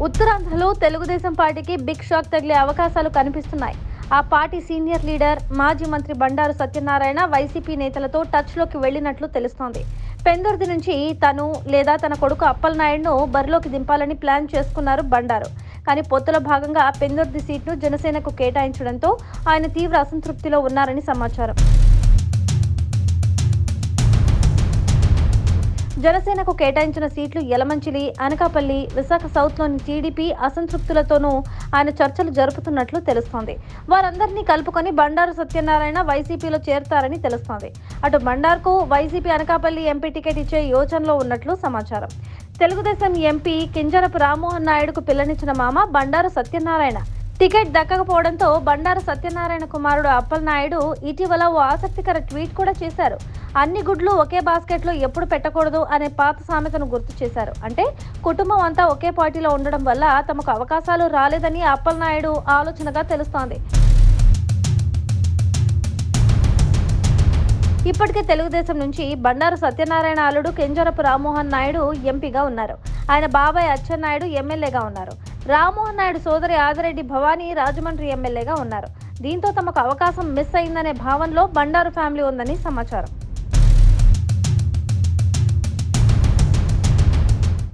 ఉత్తరాంధ్రలో తెలుగుదేశం పార్టీకి big shock తగిలే అవకాశాలు కనిపిస్తున్నాయి. ఆ పార్టీ సీనియర్ లీడర్ మాజీ మంత్రి బండారు సత్యనారాయణ వైసీపీ నేతలతో టచ్లోకి వెళ్లినట్లు తెలుస్తోంది. పెందుర్తి నుంచి తను లేదా తన కొడుకు అప్పలనాయుడును బరిలోకి దింపాలని ప్లాన్ చేసుకున్నారు బండారు. కానీ పొత్తులో భాగంగా పెందుర్తి సీట్ను జనసేనకు కేటాయించడంతో ఆయన తీవ్ర అసంతృప్తిలో ఉన్నారని సమాచారం. జనసేనకు కేటాయించిన సీట్లు యలమంచిలి, అనకాపల్లి, విశాఖ సౌత్లోని టీడీపీ అసంతృప్తులతోనూ ఆయన చర్చలు జరుపుతున్నట్లు తెలుస్తోంది. వారందరినీ కలుపుకొని బండారు సత్యనారాయణ వైసీపీలో చేరతారని తెలుస్తోంది. అటు బండారుకు వైసీపీ అనకాపల్లి ఎంపీ టికెట్ ఇచ్చే యోచనలో ఉన్నట్లు సమాచారం. తెలుగుదేశం ఎంపీ కింజరపు రామ్మోహన్ నాయుడుకు పిల్లనిచ్చిన మామ బండారు సత్యనారాయణ. టికెట్ దక్కకపోవడంతో బండారు సత్యనారాయణ కుమారుడు అప్పలనాయుడు ఇటీవల ఓ ఆసక్తికర ట్వీట్ కూడా చేశారు. అన్ని గుడ్లు ఒకే బాస్కెట్లో ఎప్పుడు పెట్టకూడదు అనే పాత సామెతను గుర్తు చేశారు. అంటే కుటుంబం అంతా ఒకే పార్టీలో ఉండడం వల్ల తమకు అవకాశాలు రాలేదని అప్పలనాయుడు ఆలోచనగా తెలుస్తోంది. ఇప్పటికే తెలుగుదేశం నుంచి బండారు సత్యనారాయణ అల్లుడు కింజరపు రామ్మోహన్ నాయుడు ఎంపీగా ఉన్నారు. ఆయన బాబాయ్ అచ్చెన్నాయుడు ఎమ్మెల్యేగా ఉన్నారు. రామ్మోహన్ నాయుడు సోదరి ఆదిరెడ్డి భవానీ రాజమండ్రి ఎమ్మెల్యేగా ఉన్నారు. దీంతో తమకు అవకాశం మిస్ అయిందనే భావనలో బండారు ఫ్యామిలీ ఉందని సమాచారం.